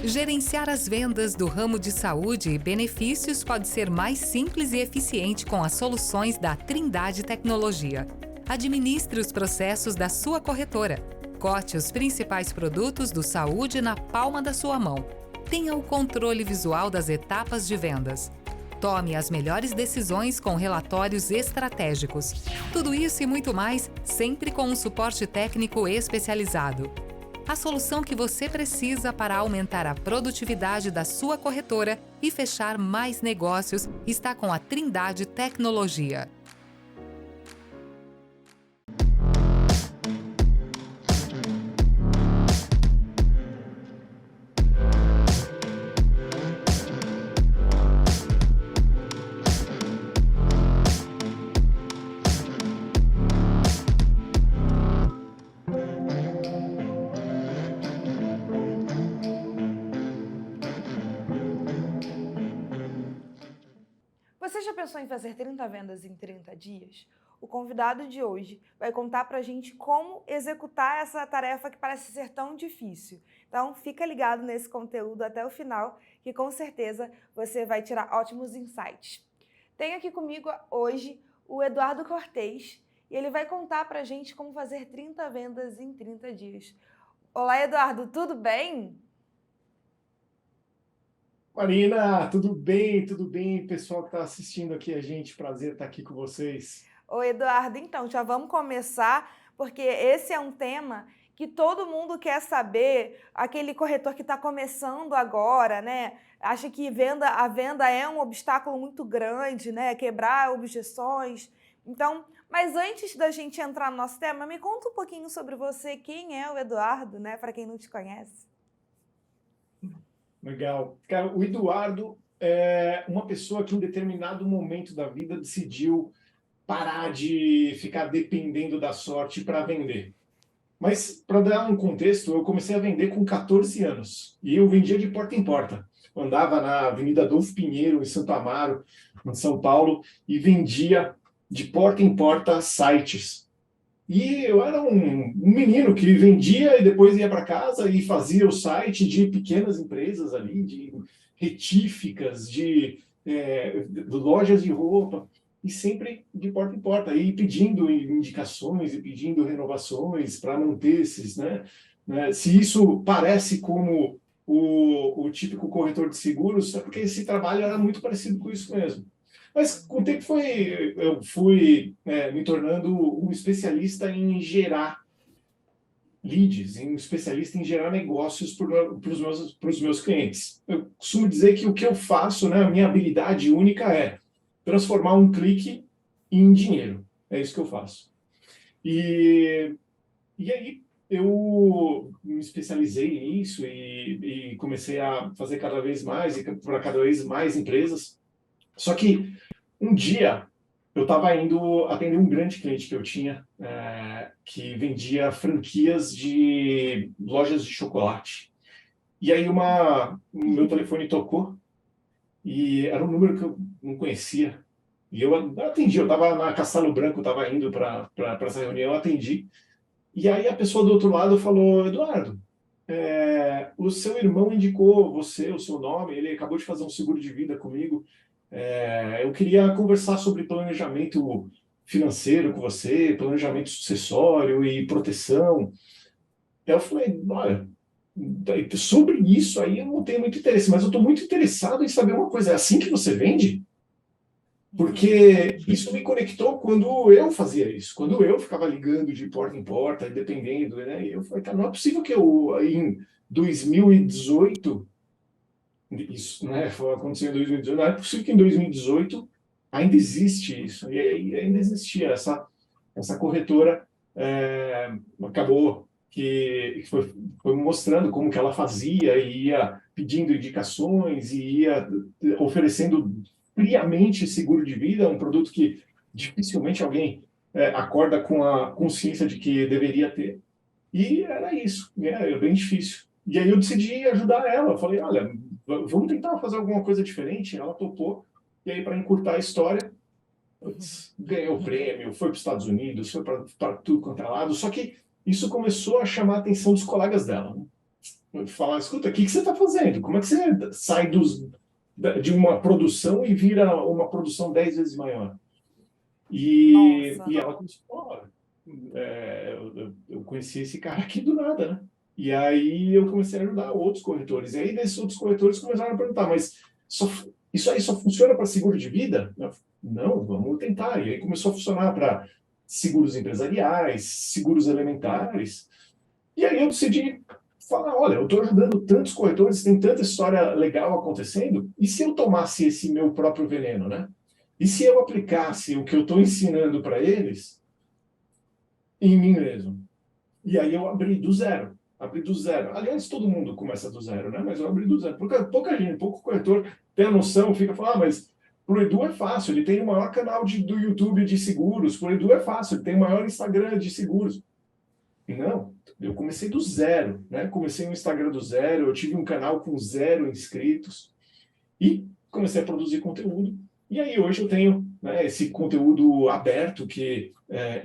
Gerenciar as vendas do ramo de saúde e benefícios pode ser mais simples e eficiente com as soluções da Trindade Tecnologia. Administre os processos da sua corretora. Cote os principais produtos do saúde na palma da sua mão. Tenha o controle visual das etapas de vendas. Tome as melhores decisões com relatórios estratégicos. Tudo isso e muito mais, sempre com um suporte técnico especializado. A solução que você precisa para aumentar a produtividade da sua corretora e fechar mais negócios está com a Trindade Tecnologia. Você já pensou em fazer 30 vendas em 30 dias? O convidado de hoje vai contar pra gente como executar essa tarefa que parece ser tão difícil. Então, fica ligado nesse conteúdo até o final, que com certeza você vai tirar ótimos insights. Tenho aqui comigo hoje o Eduardo Cortez e ele vai contar pra gente como fazer 30 vendas em 30 dias. Olá, Eduardo, tudo bem? Marina, tudo bem, pessoal que está assistindo aqui a gente, prazer estar aqui com vocês. Oi, Eduardo. Então, já vamos começar, porque esse é um tema que todo mundo quer saber, aquele corretor que está começando agora, né? Acha que a venda é um obstáculo muito grande, né? Quebrar objeções. Então, mas antes da gente entrar no nosso tema, me conta um pouquinho sobre você, quem é o Eduardo, né? Para quem não te conhece. Legal. Cara, o Eduardo é uma pessoa que em determinado momento da vida decidiu parar de ficar dependendo da sorte para vender. Mas, para dar um contexto, eu comecei a vender com 14 anos. E eu vendia de porta em porta. Eu andava na Avenida Adolfo Pinheiro, em Santo Amaro, em São Paulo, e vendia de porta em porta sites. E eu era um menino que vendia e depois ia para casa e fazia o site de pequenas empresas ali, de retíficas, de lojas de roupa, e sempre de porta em porta, e pedindo indicações e pedindo renovações para manter esses, né? Se isso parece como o típico corretor de seguros, é porque esse trabalho era muito parecido com isso mesmo. Mas com o tempo eu fui me tornando um especialista em gerar leads, um especialista em gerar negócios para os meus clientes. Eu costumo dizer que o que eu faço, né, a minha habilidade única é transformar um clique em dinheiro. É isso que eu faço. E aí eu me especializei nisso e comecei a fazer cada vez mais e para cada vez mais empresas. Só que um dia, eu estava indo atender um grande cliente que eu tinha, que vendia franquias de lojas de chocolate. E aí o meu telefone tocou e era um número que eu não conhecia. E eu atendi, eu estava na Castelo Branco, estava indo para essa reunião, eu atendi. E aí a pessoa do outro lado falou: Eduardo, o seu irmão indicou você, o seu nome, ele acabou de fazer um seguro de vida comigo. Eu queria conversar sobre planejamento financeiro com você, planejamento sucessório e proteção. Eu falei, olha, sobre isso aí eu não tenho muito interesse, mas eu estou muito interessado em saber uma coisa. É assim que você vende? Porque isso me conectou quando eu fazia isso, quando eu ficava ligando de porta em porta, dependendo, né? E eu falei, cara, não é possível que eu, em 2018, isso, né, aconteceu em 2018, não é possível que em 2018 ainda existe isso, e ainda existia essa corretora, acabou que foi mostrando como que ela fazia, e ia pedindo indicações, e ia oferecendo friamente seguro de vida, um produto que dificilmente alguém acorda com a consciência de que deveria ter. E era isso, é bem difícil. E aí eu decidi ajudar ela. Eu falei, olha, vamos tentar fazer alguma coisa diferente. Ela topou. E aí, para encurtar a história, ganhou o prêmio, foi para os Estados Unidos, foi para tudo quanto é lado. Só que isso começou a chamar a atenção dos colegas dela, né? falar, escuta, o que você está fazendo? Como é que você sai de uma produção e vira uma produção 10 vezes maior? Nossa. E ela começou a falar, eu conheci esse cara aqui do nada, né? E aí eu comecei a ajudar outros corretores. E aí desses outros corretores começaram a perguntar, mas isso aí só funciona para seguro de vida? Não, vamos tentar. E aí começou a funcionar para seguros empresariais, seguros elementares. E aí eu decidi falar, olha, eu estou ajudando tantos corretores, tem tanta história legal acontecendo, e se eu tomasse esse meu próprio veneno, né? E se eu aplicasse o que eu estou ensinando para eles em mim mesmo? E aí eu abri do zero. Abri do zero. Aliás, todo mundo começa do zero, né? Mas eu abri do zero. Porque pouca gente, pouco corretor tem a noção, fica falando, mas pro Edu é fácil, ele tem o maior canal do YouTube de seguros, pro Edu é fácil, ele tem o maior Instagram de seguros. Não, eu comecei do zero, né? Comecei um Instagram do zero, eu tive um canal com 0 inscritos e comecei a produzir conteúdo. E aí hoje eu tenho, né, esse conteúdo aberto que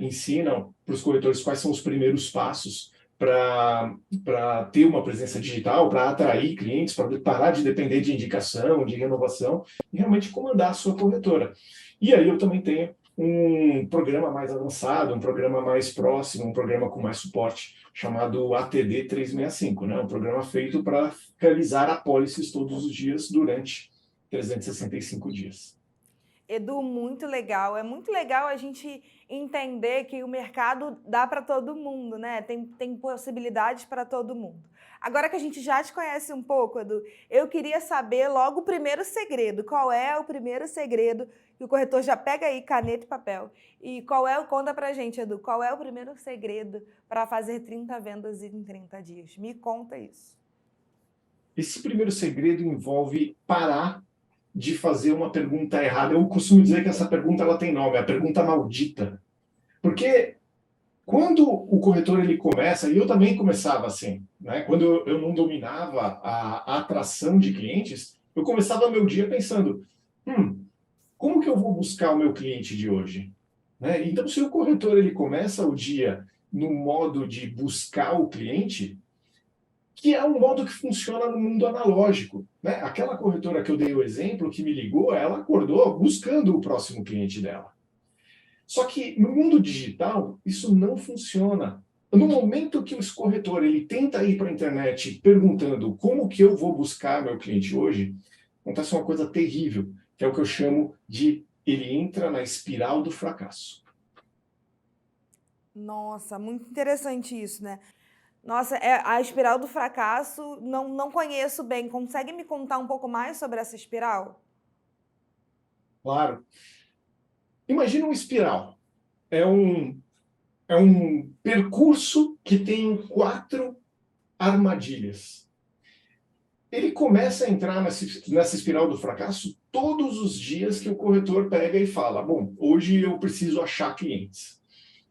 ensina para os corretores quais são os primeiros passos para ter uma presença digital, para atrair clientes, para parar de depender de indicação, de renovação e realmente comandar a sua corretora. E aí eu também tenho um programa mais avançado, um programa mais próximo, um programa com mais suporte, chamado ATD 365, né? Um programa feito para realizar apólices todos os dias durante 365 dias. Edu, muito legal. É muito legal a gente entender que o mercado dá para todo mundo, né? Tem possibilidades para todo mundo. Agora que a gente já te conhece um pouco, Edu, eu queria saber logo o primeiro segredo. Qual é o primeiro segredo que o corretor já pega aí caneta e papel? E conta pra gente, Edu, qual é o primeiro segredo para fazer 30 vendas em 30 dias? Me conta isso. Esse primeiro segredo envolve parar de fazer uma pergunta errada. Eu costumo dizer que essa pergunta ela tem nome, é a pergunta maldita. Porque quando o corretor ele começa, e eu também começava assim, né? Quando eu não dominava a atração de clientes, eu começava meu dia pensando, como que eu vou buscar o meu cliente de hoje? Né? Então, se o corretor ele começa o dia no modo de buscar o cliente, que é um modo que funciona no mundo analógico, né? Aquela corretora que eu dei o exemplo, que me ligou, ela acordou buscando o próximo cliente dela. Só que no mundo digital, isso não funciona. No momento que o corretor ele tenta ir para a internet perguntando como que eu vou buscar meu cliente hoje, acontece uma coisa terrível, que é o que eu chamo de ele entra na espiral do fracasso. Nossa, muito interessante isso, né? Nossa, a espiral do fracasso, não conheço bem. Consegue me contar um pouco mais sobre essa espiral? Claro. Imagina uma espiral. É um percurso que tem 4 armadilhas. Ele começa a entrar nessa espiral do fracasso todos os dias que o corretor pega e fala, bom, hoje eu preciso achar clientes.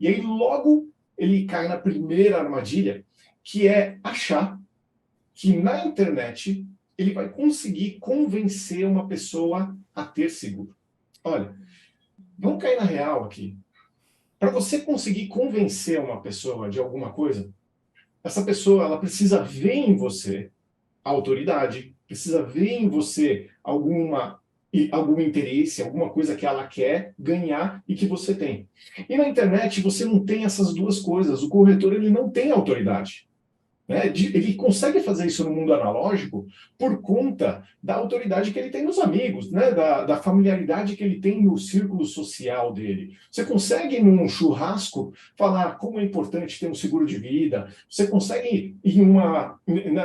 E aí logo ele cai na primeira armadilha, que é achar que na internet ele vai conseguir convencer uma pessoa a ter seguro. Olha, vamos cair na real aqui. Para você conseguir convencer uma pessoa de alguma coisa, essa pessoa ela precisa ver em você a autoridade, precisa ver em você algum interesse, alguma coisa que ela quer ganhar e que você tem. E na internet você não tem essas duas coisas. O corretor ele não tem autoridade. Né? Ele consegue fazer isso no mundo analógico por conta da autoridade que ele tem nos amigos, né? da familiaridade que ele tem no círculo social dele. Você consegue, num churrasco, falar como é importante ter um seguro de vida. Você consegue,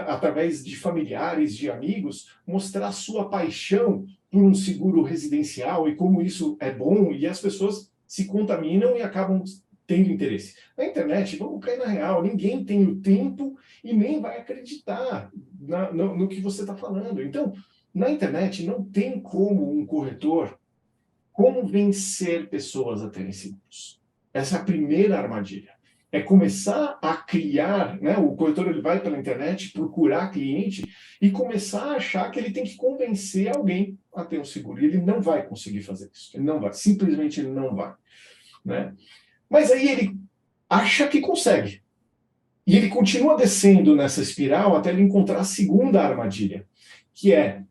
através de familiares, de amigos, mostrar a sua paixão por um seguro residencial e como isso é bom, e as pessoas se contaminam e acabam tendo interesse. Na internet, vamos cair na real, ninguém tem o tempo e nem vai acreditar no que você está falando. Então, na internet, não tem como um corretor convencer pessoas a terem seguros. Essa é a primeira armadilha. É começar a criar, né? O corretor ele vai pela internet procurar cliente e começar a achar que ele tem que convencer alguém a ter um seguro. E ele não vai conseguir fazer isso. Ele não vai. Simplesmente ele não vai. Né? Mas aí ele acha que consegue. E ele continua descendo nessa espiral até ele encontrar a segunda armadilha, que é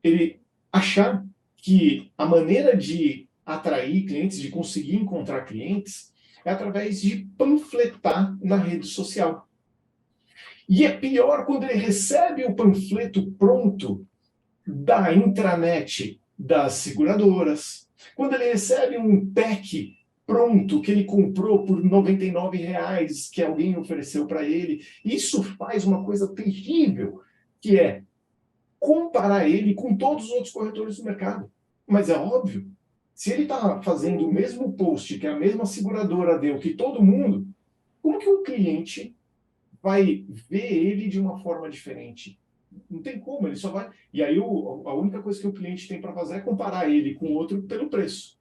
ele achar que a maneira de atrair clientes, de conseguir encontrar clientes, é através de panfletar na rede social. E é pior quando ele recebe o panfleto pronto da intranet das seguradoras, quando ele recebe um pack pronto que ele comprou por R$ 99, que alguém ofereceu para ele. Isso faz uma coisa terrível, que é comparar ele com todos os outros corretores do mercado. Mas é óbvio, se ele está fazendo o mesmo post que a mesma seguradora deu, que todo mundo, como que um cliente vai ver ele de uma forma diferente? Não tem como, ele só vai... E aí a única coisa que o cliente tem para fazer é comparar ele com o outro pelo preço.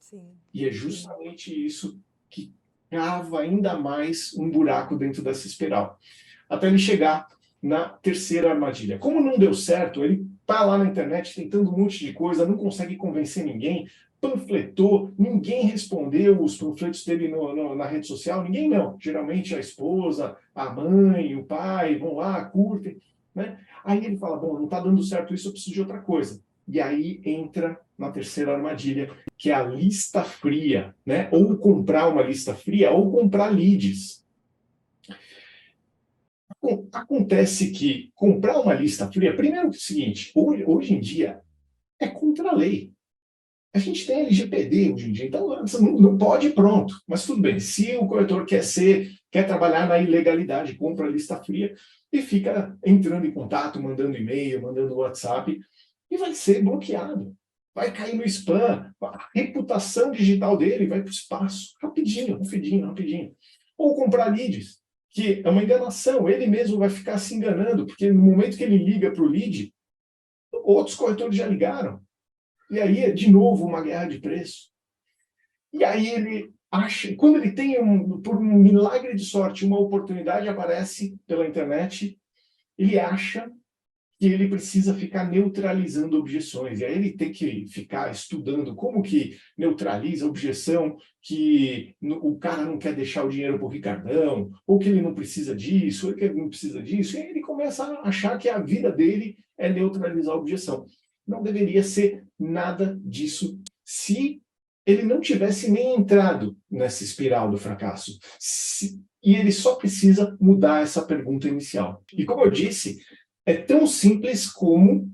Sim. E é justamente isso que cava ainda mais um buraco dentro dessa espiral. Até ele chegar na terceira armadilha. Como não deu certo, ele está lá na internet tentando um monte de coisa, não consegue convencer ninguém, panfletou, ninguém respondeu os panfletos dele na rede social, ninguém não. Geralmente a esposa, a mãe, o pai vão lá, curtem, né? Aí ele fala, bom, não está dando certo isso, eu preciso de outra coisa. E aí entra na terceira armadilha, que é a lista fria, né? Ou comprar uma lista fria, ou comprar leads. Acontece que comprar uma lista fria, primeiro que é o seguinte, hoje em dia é contra a lei. A gente tem LGPD hoje em dia, então você não pode, pronto. Mas tudo bem, se o corretor quer trabalhar na ilegalidade, compra a lista fria e fica entrando em contato, mandando e-mail, mandando WhatsApp, e vai ser bloqueado. Vai cair no spam, a reputação digital dele vai para o espaço, rapidinho. Ou comprar leads, que é uma enganação, ele mesmo vai ficar se enganando, porque no momento que ele liga para o lead, outros corretores já ligaram. E aí é de novo uma guerra de preço. E aí ele acha, quando ele tem, por um milagre de sorte, uma oportunidade aparece pela internet, ele acha que ele precisa ficar neutralizando objeções. E aí ele tem que ficar estudando como que neutraliza a objeção, que o cara não quer deixar o dinheiro para o Ricardão, ou que ele não precisa disso, ou que ele não precisa disso. E aí ele começa a achar que a vida dele é neutralizar a objeção. Não deveria ser nada disso se ele não tivesse nem entrado nessa espiral do fracasso. E ele só precisa mudar essa pergunta inicial. E como eu disse, é tão simples como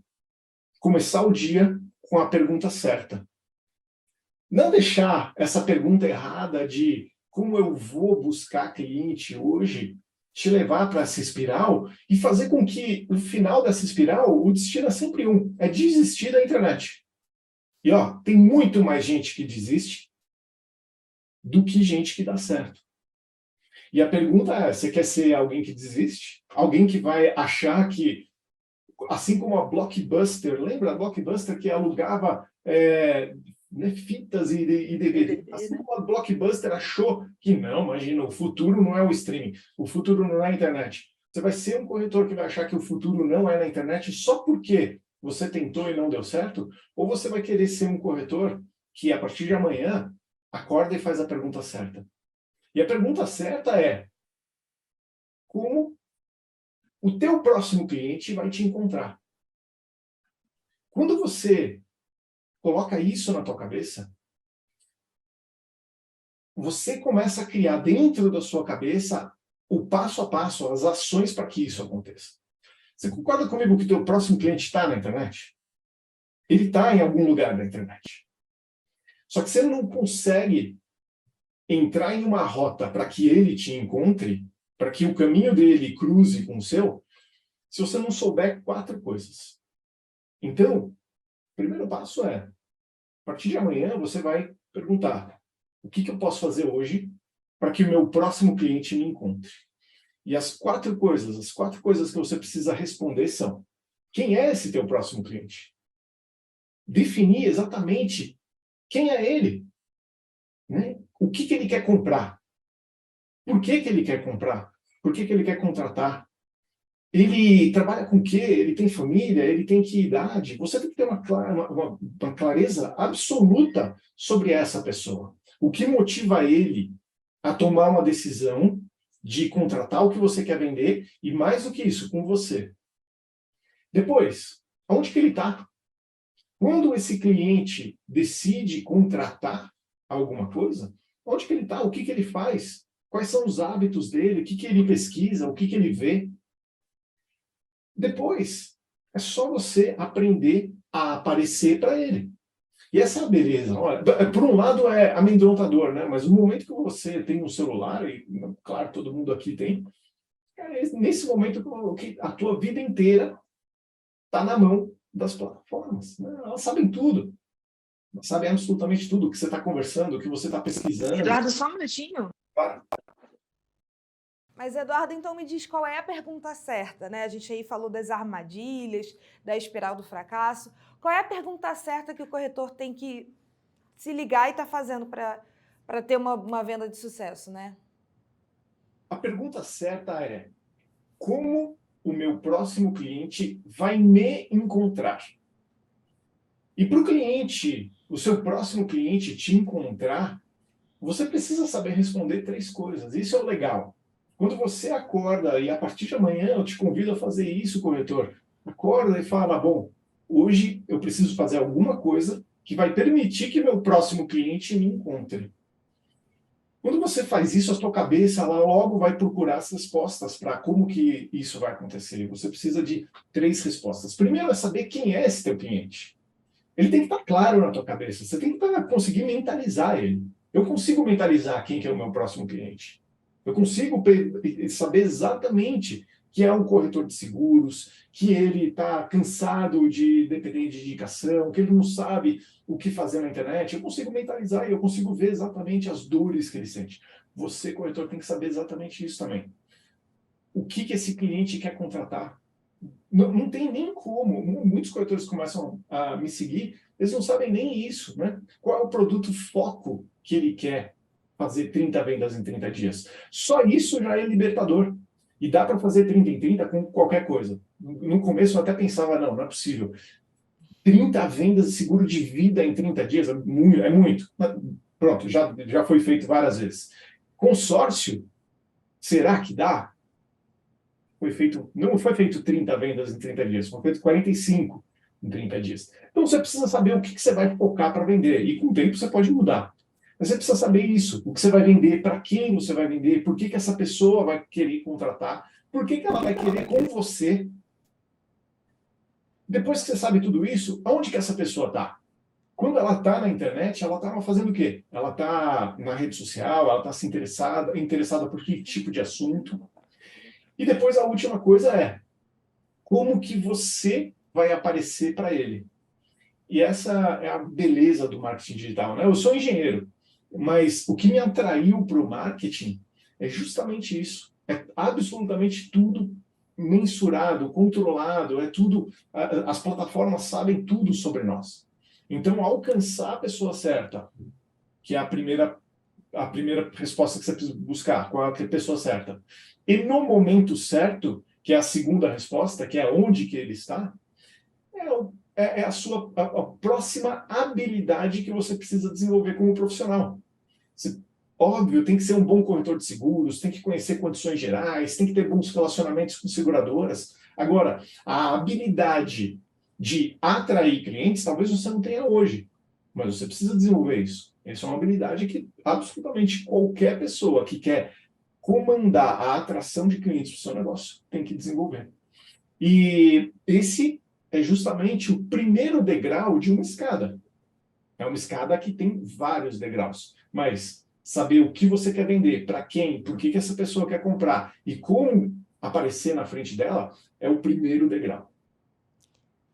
começar o dia com a pergunta certa. Não deixar essa pergunta errada de como eu vou buscar cliente hoje te levar para essa espiral e fazer com que, no final dessa espiral, o destino é sempre um, é desistir da internet. E ó, tem muito mais gente que desiste do que gente que dá certo. E a pergunta é, você quer ser alguém que desiste? Alguém que vai achar que, assim como a Blockbuster, lembra a Blockbuster que alugava fitas e DVD? Assim como a Blockbuster achou que não, imagina, o futuro não é o streaming, o futuro não é a internet. Você vai ser um corretor que vai achar que o futuro não é na internet só porque você tentou e não deu certo? Ou você vai querer ser um corretor que, a partir de amanhã, acorda e faz a pergunta certa? E a pergunta certa é: como o teu próximo cliente vai te encontrar? Quando você coloca isso na tua cabeça, você começa a criar dentro da sua cabeça o passo a passo, as ações para que isso aconteça. Você concorda comigo que o teu próximo cliente está na internet? Ele está em algum lugar da internet. Só que você não consegue entrar em uma rota para que ele te encontre, para que o caminho dele cruze com o seu, se você não souber 4 coisas. Então, o primeiro passo é, a partir de amanhã, você vai perguntar: o que eu posso fazer hoje para que o meu próximo cliente me encontre? E as 4 coisas que você precisa responder são: quem é esse teu próximo cliente? Definir exatamente quem é ele, né? O que ele quer comprar? Por que ele quer comprar? Por que ele quer contratar? Ele trabalha com o quê? Ele tem família? Ele tem que idade? Você tem que ter uma clareza absoluta sobre essa pessoa. O que motiva ele a tomar uma decisão de contratar o que você quer vender e, mais do que isso, com você. Depois, onde que ele está? Quando esse cliente decide contratar alguma coisa, onde que ele está? O que que ele faz? Quais são os hábitos dele? O que que ele pesquisa? O que que ele vê? Depois, é só você aprender a aparecer para ele. E essa é a beleza. Olha, por um lado é amedrontador, né? Mas no momento que você tem um celular, e claro, todo mundo aqui tem, é nesse momento que a tua vida inteira está na mão das plataformas, né? Elas sabem tudo. Elas sabem absolutamente tudo o que você está conversando, o que você está pesquisando. Eduardo, só um minutinho. Para. Mas, Eduardo, então me diz qual é a pergunta certa, né? A gente aí falou das armadilhas, da espiral do fracasso. Qual é a pergunta certa que o corretor tem que se ligar e está fazendo para ter uma venda de sucesso, né? A pergunta certa é: como o meu próximo cliente vai me encontrar? E para o cliente, o seu próximo cliente te encontrar, você precisa saber responder 3 coisas. Isso é o legal. Quando você acorda, e a partir de amanhã eu te convido a fazer isso, corretor, acorda e fala, bom, hoje eu preciso fazer alguma coisa que vai permitir que meu próximo cliente me encontre. Quando você faz isso, a sua cabeça ela logo vai procurar as respostas para como que isso vai acontecer. Você precisa de 3 respostas. Primeiro é saber quem é esse teu cliente. Ele tem que estar claro na tua cabeça. Você tem que conseguir mentalizar ele. Eu consigo mentalizar quem que é o meu próximo cliente. Eu consigo saber exatamente que é um corretor de seguros, que ele está cansado de depender de indicação, que ele não sabe o que fazer na internet. Eu consigo mentalizar e eu consigo ver exatamente as dores que ele sente. Você, corretor, tem que saber exatamente isso também. O que esse cliente quer contratar? Não tem nem como. Muitos corretores começam a me seguir, eles não sabem nem isso, né? Qual é o produto foco que ele quer fazer 30 vendas em 30 dias? Só isso já é libertador. E dá para fazer 30 em 30 com qualquer coisa. No começo eu até pensava, não é possível. 30 vendas de seguro de vida em 30 dias é muito. Pronto, já foi feito várias vezes. Consórcio, será que dá? Não foi feito 30 vendas em 30 dias, foi feito 45 em 30 dias. Então você precisa saber o que você vai focar para vender. E com o tempo você pode mudar. Mas você precisa saber isso, o que você vai vender, para quem você vai vender, por que essa pessoa vai querer contratar, por que ela vai querer com você. Depois que você sabe tudo isso, onde que essa pessoa está? Quando ela está na internet, ela está fazendo o quê? Ela está na rede social, ela está se interessada por que tipo de assunto. E depois a última coisa é como que você vai aparecer para ele. E essa é a beleza do marketing digital, né? Eu sou engenheiro, mas o que me atraiu para o marketing é justamente isso. É absolutamente tudo mensurado, controlado, é tudo. As plataformas sabem tudo sobre nós. Então, alcançar a pessoa certa, que é a primeira resposta que você precisa buscar, qual é a pessoa certa. E no momento certo, que é a segunda resposta, que é onde que ele está, é a sua a próxima habilidade que você precisa desenvolver como profissional. Óbvio, tem que ser um bom corretor de seguros, tem que conhecer condições gerais, tem que ter bons relacionamentos com seguradoras. Agora, a habilidade de atrair clientes, talvez você não tenha hoje, mas você precisa desenvolver isso. Essa é uma habilidade que absolutamente qualquer pessoa que quer comandar a atração de clientes para o seu negócio tem que desenvolver. E esse é justamente o primeiro degrau de uma escada. É uma escada que tem vários degraus, mas saber o que você quer vender, para quem, por que essa pessoa quer comprar e como aparecer na frente dela é o primeiro degrau.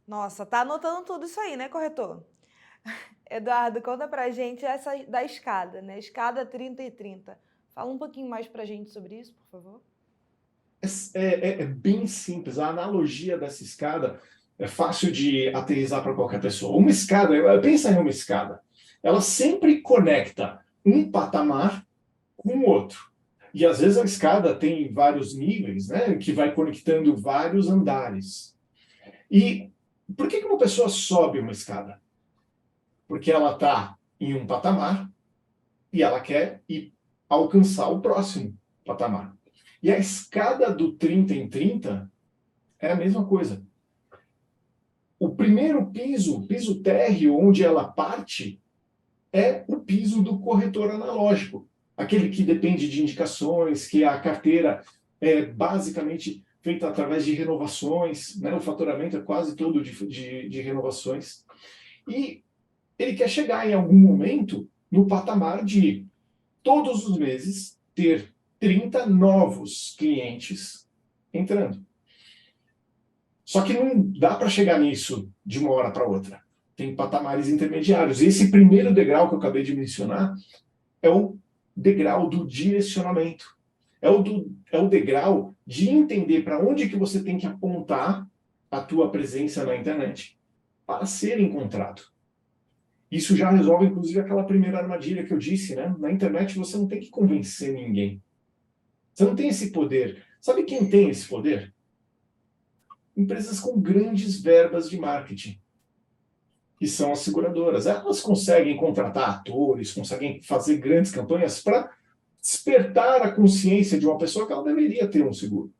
Nossa, tá anotando tudo isso aí, né, corretor? Eduardo, conta pra gente essa da escada, né? Escada 30 e 30. Fala um pouquinho mais pra gente sobre isso, por favor. É bem simples. A analogia dessa escada é fácil de aterrissar para qualquer pessoa. Uma escada, pensa em uma escada. Ela sempre conecta um patamar com o outro. E às vezes a escada tem vários níveis, né, que vai conectando vários andares. E por que uma pessoa sobe uma escada? Porque ela está em um patamar e ela quer alcançar o próximo patamar. E a escada do 30 em 30 é a mesma coisa. O primeiro piso, o piso térreo, onde ela parte, é o piso do corretor analógico. Aquele que depende de indicações, que a carteira é basicamente feita através de renovações, né? O faturamento é quase todo de renovações. E ele quer chegar em algum momento no patamar de, todos os meses, ter 30 novos clientes entrando. Só que não dá para chegar nisso de uma hora para outra. Tem patamares intermediários. E esse primeiro degrau que eu acabei de mencionar é o degrau do direcionamento. É o degrau de entender para onde que você tem que apontar a tua presença na internet para ser encontrado. Isso já resolve, inclusive, aquela primeira armadilha que eu disse, né? Na internet você não tem que convencer ninguém. Você não tem esse poder. Sabe quem tem esse poder? Empresas com grandes verbas de marketing, que são as seguradoras. Elas conseguem contratar atores, conseguem fazer grandes campanhas para despertar a consciência de uma pessoa que ela deveria ter um seguro.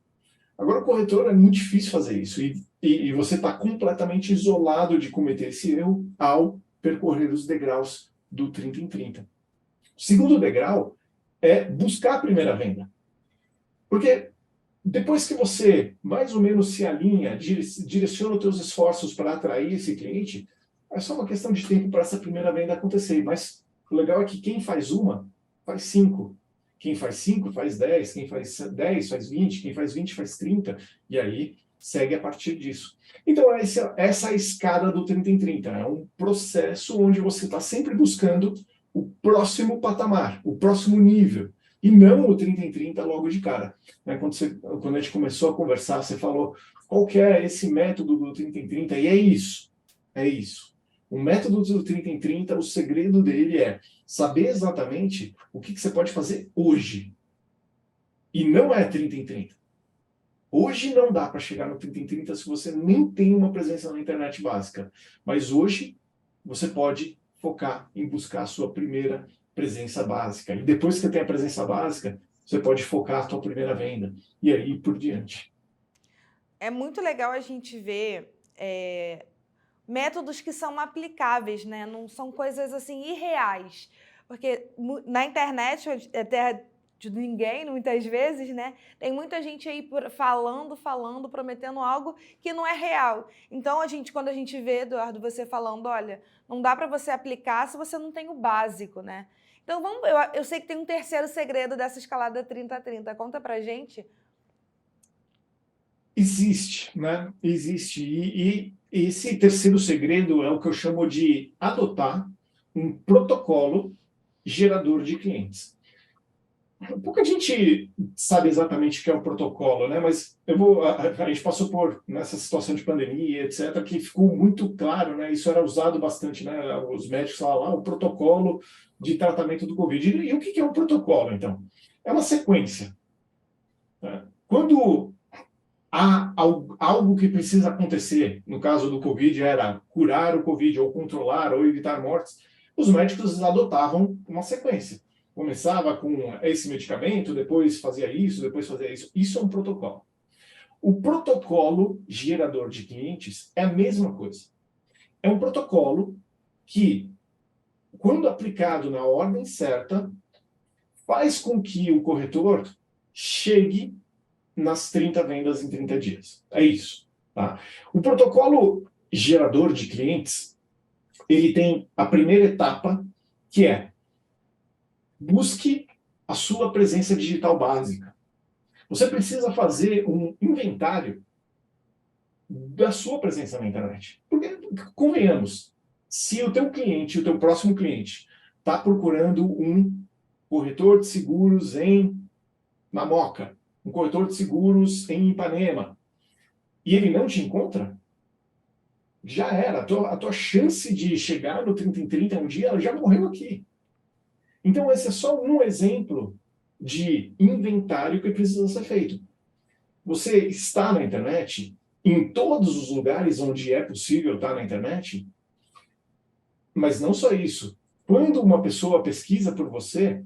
Agora, o corretor é muito difícil fazer isso, e você está completamente isolado de cometer esse erro ao percorrer os degraus do 30 em 30. O segundo degrau é buscar a primeira venda. Porque depois que você mais ou menos se alinha, direciona os seus esforços para atrair esse cliente, é só uma questão de tempo para essa primeira venda acontecer. Mas o legal é que quem faz uma, faz 5. Quem faz 5, faz 10. Quem faz 10, faz 20. Quem faz 20, faz 30. E aí, segue a partir disso. Então, essa é a escada do 30 em 30. É um processo onde você está sempre buscando o próximo patamar, o próximo nível. E não o 30 em 30 logo de cara. Quando a gente começou a conversar, você falou qual que é esse método do 30 em 30, e é isso. É isso. O método do 30 em 30, o segredo dele é saber exatamente o que você pode fazer hoje. E não é 30 em 30. Hoje não dá para chegar no 30 em 30 se você nem tem uma presença na internet básica. Mas hoje você pode focar em buscar a sua primeira presença básica. E depois que você tem a presença básica, você pode focar a sua primeira venda. E aí por diante. É muito legal a gente ver métodos que são aplicáveis, né? Não são coisas assim irreais. Porque na internet é terra de ninguém, muitas vezes, né? Tem muita gente aí falando, prometendo algo que não é real. Então, quando a gente vê, Eduardo, você falando, olha, não dá para você aplicar se você não tem o básico, né? Então, eu sei que tem um terceiro segredo dessa escalada 30-30. Conta pra gente. Existe, né? Existe. E esse terceiro segredo é o que eu chamo de adotar um protocolo gerador de clientes. Pouca gente sabe exatamente o que é um protocolo, né? Mas a gente passou por, nessa situação de pandemia, etc., que ficou muito claro, né? Isso era usado bastante, né? Os médicos falavam, o protocolo de tratamento do Covid. E o que é um protocolo, então? É uma sequência. Né? Quando há algo que precisa acontecer, no caso do Covid, era curar o Covid, ou controlar, ou evitar mortes, os médicos adotavam uma sequência. Começava com esse medicamento, depois fazia isso, depois fazia isso. Isso é um protocolo. O protocolo gerador de clientes é a mesma coisa. É um protocolo que, quando aplicado na ordem certa, faz com que o corretor chegue nas 30 vendas em 30 dias. É isso. Tá? O protocolo gerador de clientes, ele tem a primeira etapa, que é busque a sua presença digital básica. Você precisa fazer um inventário da sua presença na internet. Porque, convenhamos, se o teu cliente, o teu próximo cliente, está procurando um corretor de seguros na Moca, um corretor de seguros em Ipanema, e ele não te encontra, já era. A tua chance de chegar no 30 em 30 um dia, ela já morreu aqui. Então, esse é só um exemplo de inventário que precisa ser feito. Você está na internet, em todos os lugares onde é possível estar na internet, mas não só isso. Quando uma pessoa pesquisa por você,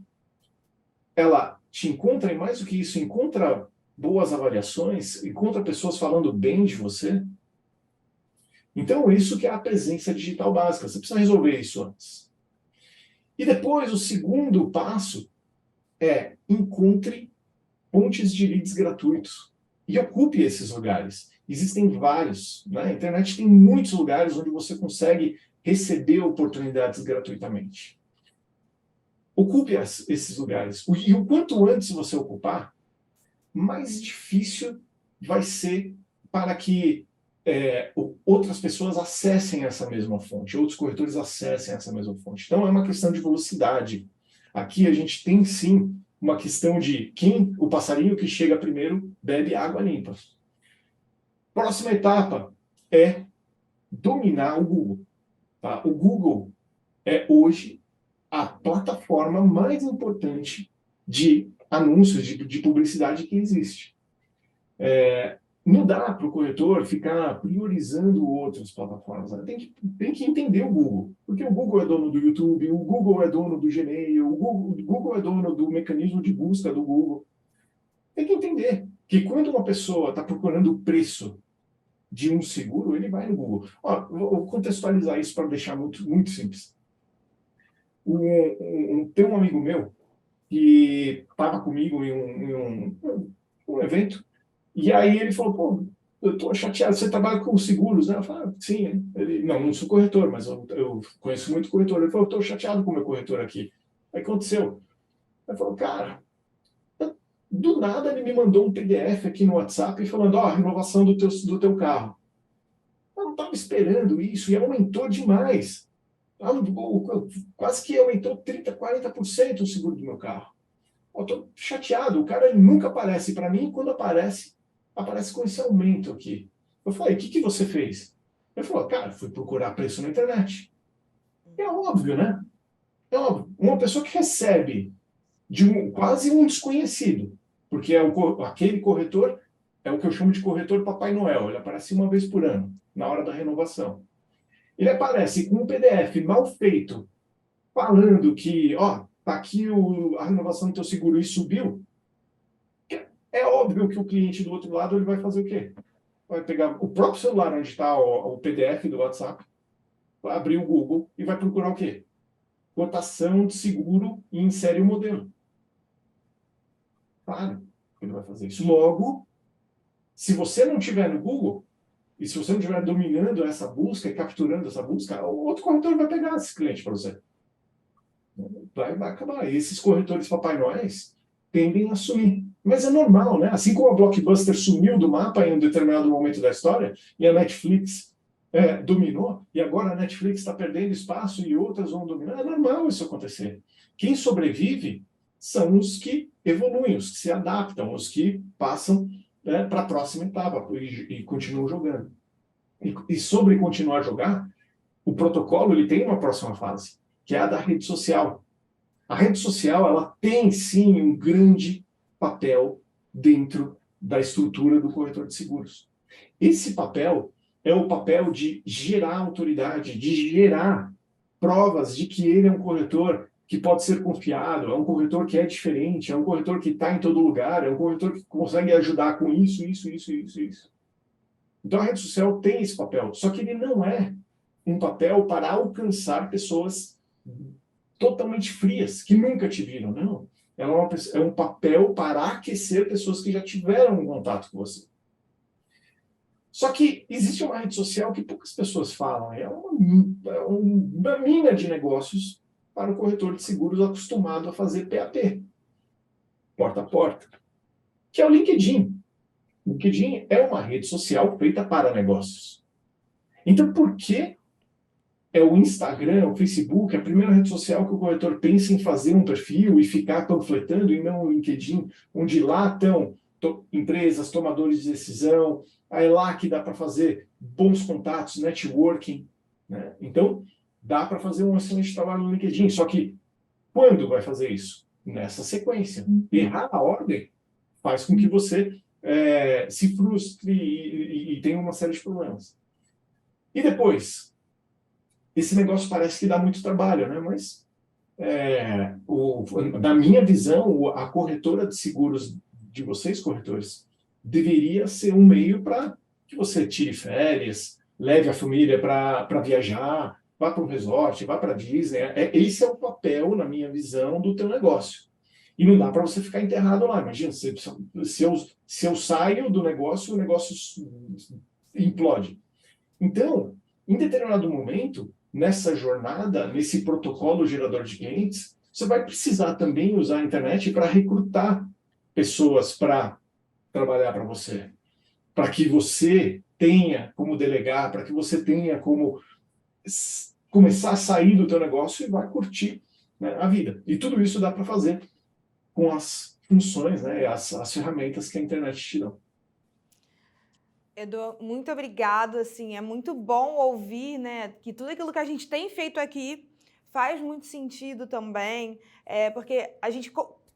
ela te encontra, e mais do que isso, encontra boas avaliações, encontra pessoas falando bem de você. Então, isso que é a presença digital básica. Você precisa resolver isso antes. E depois, o segundo passo é encontre fontes de leads gratuitos e ocupe esses lugares. Existem vários, né? A internet tem muitos lugares onde você consegue receber oportunidades gratuitamente. Ocupe esses lugares. E o quanto antes você ocupar, mais difícil vai ser para que outras pessoas acessem essa mesma fonte, outros corretores acessem essa mesma fonte. Então, é uma questão de velocidade. Aqui a gente tem, sim, uma questão de o passarinho que chega primeiro bebe água limpa. Próxima etapa é dominar o Google. Tá? O Google é hoje a plataforma mais importante de anúncios, de publicidade que existe. Não dá para o corretor ficar priorizando outras plataformas. Tem que entender o Google. Porque o Google é dono do YouTube, o Google é dono do Gmail, o Google é dono do mecanismo de busca do Google. Tem que entender que quando uma pessoa está procurando o preço de um seguro, ele vai no Google. Ó, vou contextualizar isso para deixar muito, muito simples. Tem um amigo meu que estava comigo em um evento, e aí ele falou, pô, eu estou chateado, você trabalha com seguros, né? Eu falei, sim. Ele, não sou corretor, mas eu conheço muito corretor. Ele falou, estou chateado com o meu corretor aqui. Aí aconteceu. Ele falou, cara, do nada ele me mandou um PDF aqui no WhatsApp falando, ó, renovação do teu carro. Eu não estava esperando isso, e aumentou demais. Quase que aumentou 30%, 40% o seguro do meu carro. Eu estou chateado, o cara ele nunca aparece para mim, e quando aparece com esse aumento aqui. Eu falei, o que você fez? Ele falou, cara, fui procurar preço na internet. É óbvio, né? É óbvio. Uma pessoa que recebe de quase um desconhecido, porque aquele corretor é o que eu chamo de corretor Papai Noel, ele aparece uma vez por ano, na hora da renovação. Ele aparece com um PDF mal feito, falando que, ó, tá aqui a renovação do teu seguro e subiu. É óbvio que o cliente do outro lado ele vai fazer o quê? Vai pegar o próprio celular onde está o PDF do WhatsApp, vai abrir o Google e vai procurar o quê? Cotação de seguro e insere o modelo. Claro que ele vai fazer isso. Logo, se você não estiver no Google, e se você não estiver dominando essa busca e capturando essa busca, o outro corretor vai pegar esse cliente para você. Vai acabar. E esses corretores Papai Noéis tendem a sumir. Mas é normal, né? Assim como a Blockbuster sumiu do mapa em um determinado momento da história, e a Netflix dominou, e agora a Netflix está perdendo espaço e outras vão dominar, é normal isso acontecer. Quem sobrevive são os que evoluem, os que se adaptam, os que passam para a próxima etapa e continuam jogando. E sobre continuar a jogar, o protocolo ele tem uma próxima fase, que é a da rede social. A rede social ela tem, sim, um grande papel dentro da estrutura do corretor de seguros. Esse papel é o papel de gerar autoridade, de gerar provas de que ele é um corretor que pode ser confiado, é um corretor que é diferente, é um corretor que está em todo lugar, é um corretor que consegue ajudar com isso. Então a rede social tem esse papel, só que ele não é um papel para alcançar pessoas totalmente frias, que nunca te viram, não. É um papel para aquecer pessoas que já tiveram um contato com você. Só que existe uma rede social que poucas pessoas falam, é uma mina de negócios para o corretor de seguros acostumado a fazer PAP, porta a porta, que é o LinkedIn. O LinkedIn é uma rede social feita para negócios. Então, por que é o Instagram, o Facebook, a primeira rede social que o corretor pensa em fazer um perfil e ficar panfletando, e não o LinkedIn, onde lá estão empresas, tomadores de decisão, é lá que dá para fazer bons contatos, networking, né? Então, dá para fazer um excelente trabalho no LinkedIn, só que quando vai fazer isso? Nessa sequência. Errar a ordem faz com que você se frustre e tenha uma série de problemas. E depois, esse negócio parece que dá muito trabalho, né? Mas na minha visão, a corretora de seguros de vocês, corretores, deveria ser um meio para que você tire férias, leve a família para viajar, vá para um resort, vá para a Disney. Esse é o papel, na minha visão, do teu negócio. E não dá para você ficar enterrado lá. Imagina, se eu saio do negócio, o negócio implode. Então, em determinado momento, nessa jornada, nesse protocolo gerador de clientes, você vai precisar também usar a internet para recrutar pessoas para trabalhar para você, para que você tenha como delegar, para que você tenha como começar a sair do teu negócio e vai curtir, né, a vida. E tudo isso dá para fazer com as funções, né, as ferramentas que a internet te dá. Edu, muito obrigado, assim, é muito bom ouvir, né, que tudo aquilo que a gente tem feito aqui faz muito sentido também, porque a gente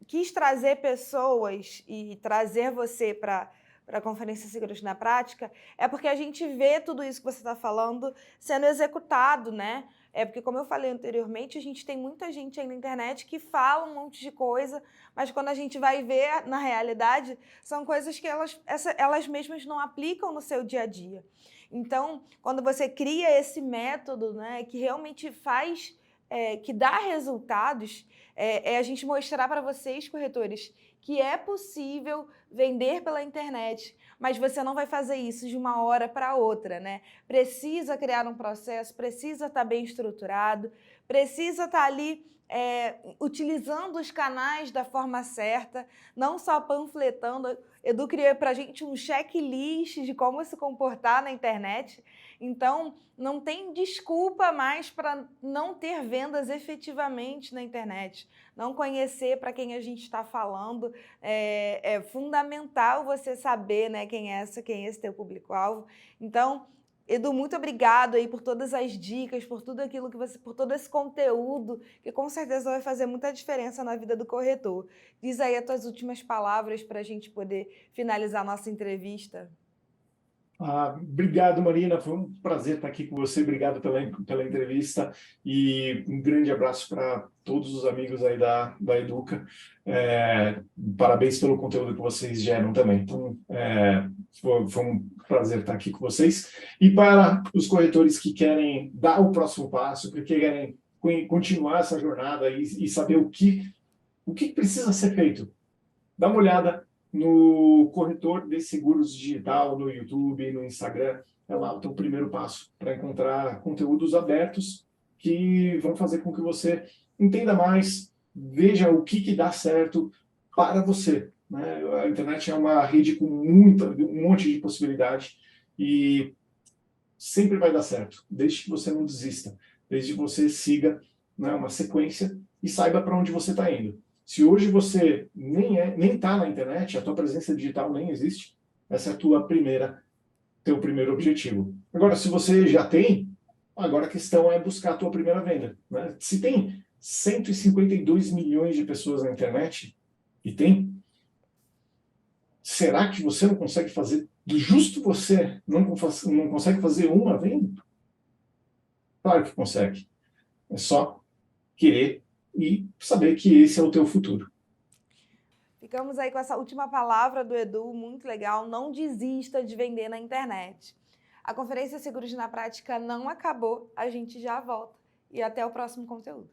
quis trazer pessoas e trazer você para a Conferência Seguros na Prática, porque a gente vê tudo isso que você está falando sendo executado, né? Porque, como eu falei anteriormente, a gente tem muita gente aí na internet que fala um monte de coisa, mas quando a gente vai ver na realidade, são coisas que elas mesmas não aplicam no seu dia a dia. Então, quando você cria esse método, né, que realmente faz, que dá resultados, a gente mostrar para vocês, corretores, que é possível vender pela internet, mas você não vai fazer isso de uma hora para outra, né? Precisa criar um processo, precisa estar bem estruturado, precisa estar ali utilizando os canais da forma certa, não só panfletando. Edu criou para a gente um checklist de como se comportar na internet. Então, não tem desculpa mais para não ter vendas efetivamente na internet. Não conhecer para quem a gente está falando. É fundamental você saber, né, quem é esse teu público-alvo. Então, Edu, muito obrigado aí por todas as dicas, por tudo aquilo por todo esse conteúdo, que com certeza vai fazer muita diferença na vida do corretor. Diz aí as tuas últimas palavras para a gente poder finalizar a nossa entrevista. Obrigado, Marina. Foi um prazer estar aqui com você. Obrigado pela entrevista e um grande abraço para todos os amigos aí da Educa. Parabéns pelo conteúdo que vocês geram também. Então, foi um prazer estar aqui com vocês. E para os corretores que querem dar o próximo passo, que querem continuar essa jornada e saber o que precisa ser feito, dá uma olhada no corretor de seguros digital, no YouTube, no Instagram. É lá o teu primeiro passo para encontrar conteúdos abertos que vão fazer com que você entenda mais, veja o que dá certo para você, né? A internet é uma rede com um monte de possibilidade e sempre vai dar certo, desde que você não desista, desde que você siga, né, uma sequência e saiba para onde você está indo. Se hoje você nem está na internet, a tua presença digital nem existe, essa é teu primeiro objetivo. Agora, se você já tem, agora a questão é buscar a tua primeira venda, né? Se tem 152 milhões de pessoas na internet, será que você não consegue fazer, justo você não consegue fazer uma venda? Claro que consegue. É só querer e saber que esse é o teu futuro. Ficamos aí com essa última palavra do Edu, muito legal. Não desista de vender na internet. A Conferência Seguros na Prática não acabou, a gente já volta. E até o próximo conteúdo.